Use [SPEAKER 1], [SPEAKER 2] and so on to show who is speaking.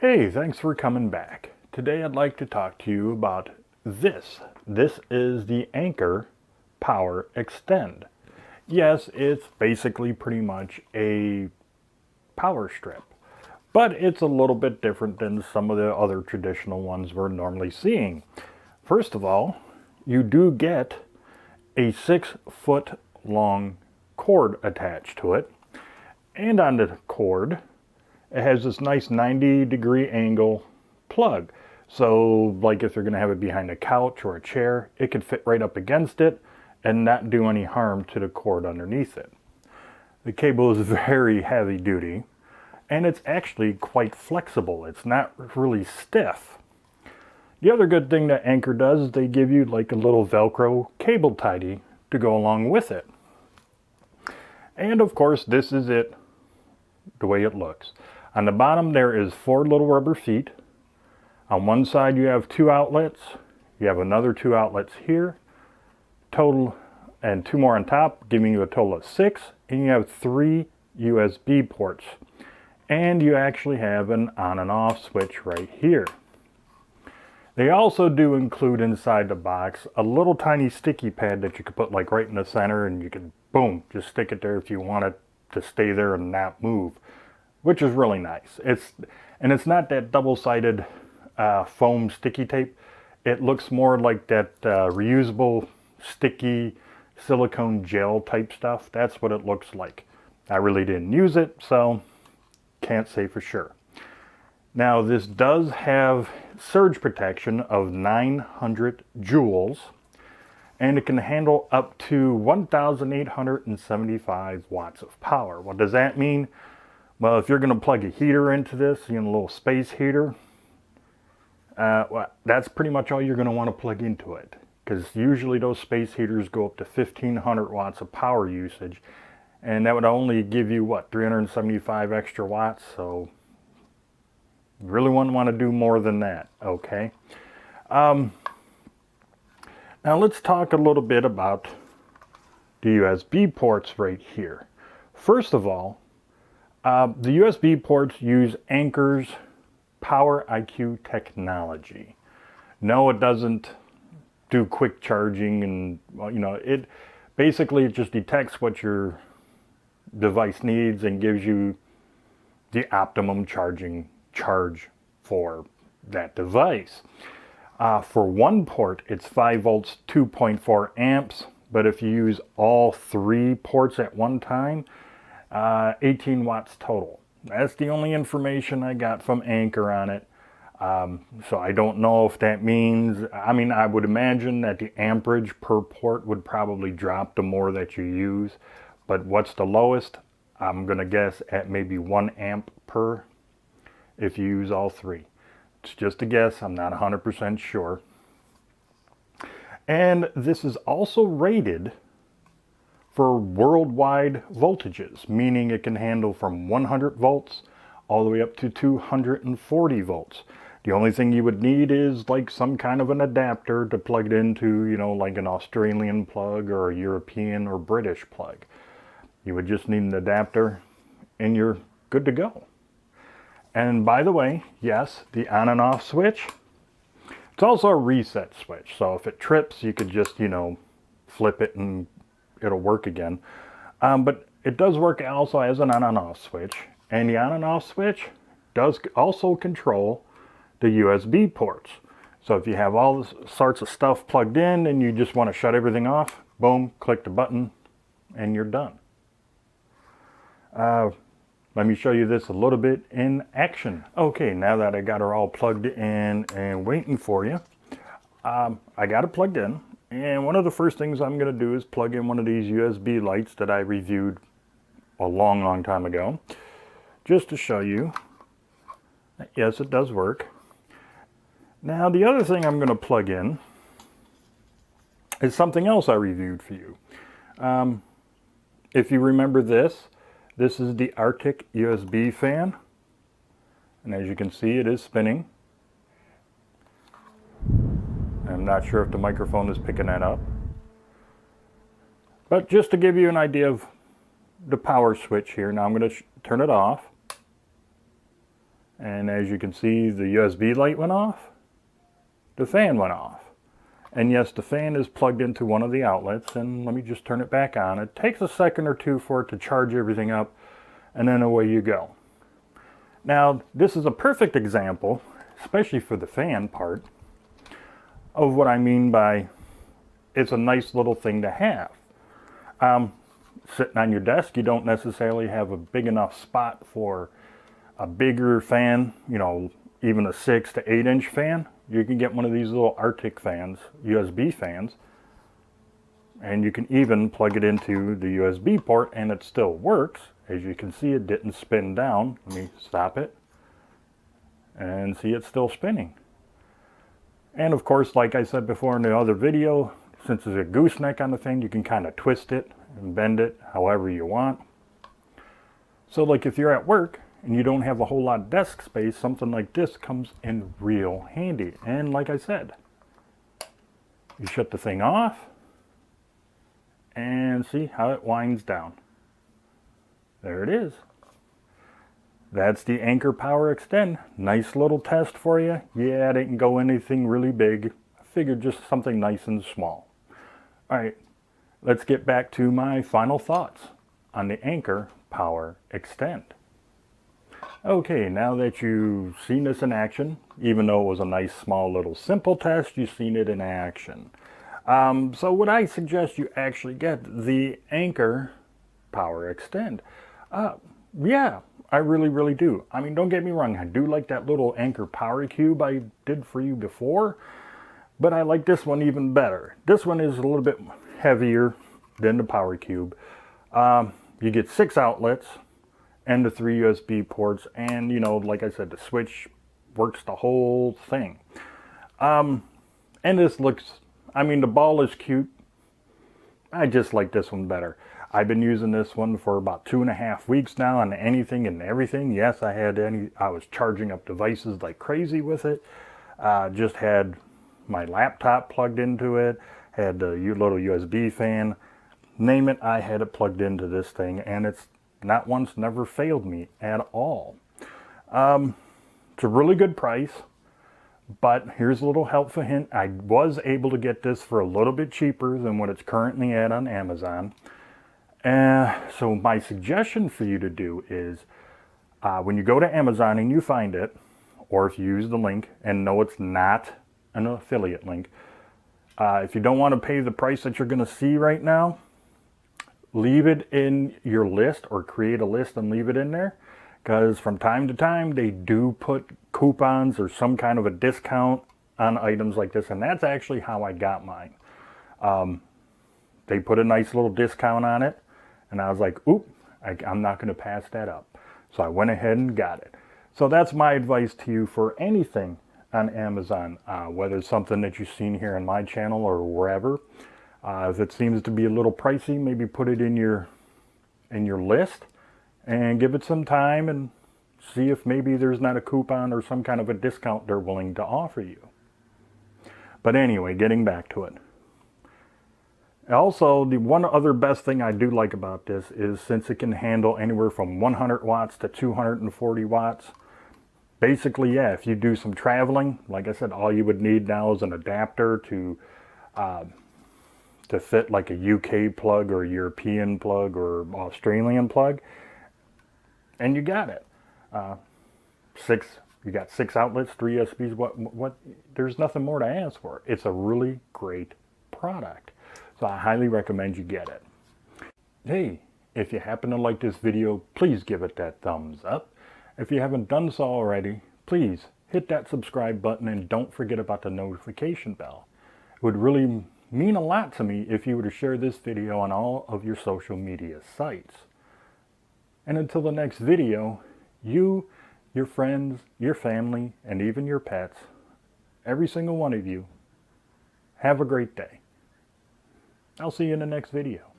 [SPEAKER 1] Hey, thanks for coming back. Today I'd like to talk to you about this. This is the Anker Power Extend. Yes, it's basically pretty much a power strip, but it's a little bit different than some of the other traditional ones we're normally seeing. First of all, you do get a 6-foot long cord attached to it, and on the cord it has this nice 90-degree angle plug. So like if you're going to have it behind a couch or a chair, it could fit right up against it and not do any harm to the cord underneath it. The cable is very heavy duty and it's actually quite flexible. It's not really stiff. The other good thing that Anker does is they give you like a little Velcro cable tidy to go along with it. And of course, this is it, the way it looks. On the bottom there is 4 little rubber feet. On one side you have 2 outlets. You have another 2 outlets here. Total, and 2 more on top, giving you a total of 6. And you have 3 USB ports. And you actually have an on and off switch right here. They also do include inside the box a little tiny sticky pad that you could put like right in the center, and you can, boom, just stick it there if you want it to stay there and not move, which is really nice. It's not that double-sided foam sticky tape. It looks more like that reusable sticky silicone gel type stuff. That's what it looks like. I really didn't use it, so can't say for sure. Now this does have surge protection of 900 joules, and it can handle up to 1,875 watts of power. What does that mean? Well, if you're going to plug a heater into this, a little space heater, well, that's pretty much all you're going to want to plug into it. Because usually those space heaters go up to 1,500 watts of power usage. And that would only give you, what, 375 extra watts? So you really wouldn't want to do more than that, okay? Now let's talk a little bit about the USB ports right here. First of all, the USB ports use Anker's Power IQ technology. No, it doesn't do quick charging, and it basically just detects what your device needs and gives you the optimum charge for that device. For one port, it's 5 volts, 2.4 amps, but if you use all 3 ports at one time, 18 watts total. That's the only information I got from Anker on it. So I don't know if that means, I would imagine that the amperage per port would probably drop the more that you use. But what's the lowest? I'm going to guess at maybe 1 amp per if you use all 3. It's just a guess. I'm not 100% sure. And this is also rated for worldwide voltages, meaning it can handle from 100 volts all the way up to 240 volts. The only thing you would need is like some kind of an adapter to plug it into, like an Australian plug or a European or British plug. You would just need an adapter and you're good to go. And by the way, yes, the on and off switch, it's also a reset switch. So if it trips, you could just, flip it and it'll work again. But it does work also as an on and off switch. And the on and off switch does also control the USB ports. So if you have all this sorts of stuff plugged in and you just want to shut everything off, boom, click the button and you're done. Let me show you this a little bit in action. Okay, now that I got her all plugged in and waiting for you, I got it plugged in. And one of the first things I'm going to do is plug in one of these USB lights that I reviewed a long time ago, just to show you that yes, it does work. Now the other thing I'm going to plug in is something else I reviewed for you. If you remember this is the Arctic USB fan, and as you can see, it is spinning. I'm not sure if the microphone is picking that up. But just to give you an idea of the power switch here, now I'm going to turn it off. And as you can see, the USB light went off, the fan went off. And yes, the fan is plugged into one of the outlets, and let me just turn it back on. It takes a second or two for it to charge everything up, and then away you go. Now, this is a perfect example, especially for the fan part, of what I mean by it's a nice little thing to have. Sitting on your desk, you don't necessarily have a big enough spot for a bigger fan, you know, even a 6 to 8 inch fan. You can get one of these little Arctic fans, USB fans, and you can even plug it into the USB port and it still works. As you can see, it didn't spin down. Let me stop it and see it's still spinning. And of course, like I said before in the other video, since there's a gooseneck on the thing, you can kind of twist it and bend it however you want. So like if you're at work and you don't have a whole lot of desk space, something like this comes in real handy. And like I said, you shut the thing off and see how it winds down. There it is. That's the Anker Power Extend. Nice little test for you. Yeah, it didn't go anything really big. I figured just something nice and small. All right, let's get back to my final thoughts on the Anker Power Extend. Okay, now that you've seen this in action, even though it was a nice small little simple test, you've seen it in action. So would I suggest you actually get the Anker Power Extend? Yeah, I really do. I mean, don't get me wrong, I do like that little Anker Power Cube I did for you before, but I like this one even better. This one is a little bit heavier than the Power Cube. You get 6 outlets and the 3 USB ports, and you know, like I said, the switch works the whole thing. And this looks, I mean, the ball is cute. I just like this one better. I've been using this one for about 2.5 weeks now on anything and everything. Yes, I was charging up devices like crazy with it. Just had my laptop plugged into it, had the little USB fan, name it, I had it plugged into this thing, and it's not once never failed me at all. It's a really good price, but here's a little helpful hint. I was able to get this for a little bit cheaper than what it's currently at on Amazon. So my suggestion for you to do is when you go to Amazon and you find it, or if you use the link and know it's not an affiliate link, if you don't want to pay the price that you're going to see right now, leave it in your list or create a list and leave it in there, because from time to time they do put coupons or some kind of a discount on items like this, and that's actually how I got mine. They put a nice little discount on it, and I was like, oop, I'm not going to pass that up. So I went ahead and got it. So that's my advice to you for anything on Amazon, whether it's something that you've seen here on my channel or wherever. If it seems to be a little pricey, maybe put it in your list and give it some time and see if maybe there's not a coupon or some kind of a discount they're willing to offer you. But anyway, getting back to it. Also, the one other best thing I do like about this is since it can handle anywhere from 100 watts to 240 watts. Basically, yeah, if you do some traveling, like I said, all you would need now is an adapter to fit like a UK plug or a European plug or Australian plug, and you got it. You got 6 outlets, 3 USBs. What? There's nothing more to ask for. It's a really great product. So I highly recommend you get it. Hey, if you happen to like this video, please give it that thumbs up. If you haven't done so already, please hit that subscribe button and don't forget about the notification bell. It would really mean a lot to me if you were to share this video on all of your social media sites. And until the next video, you, your friends, your family, and even your pets, every single one of you, have a great day. I'll see you in the next video.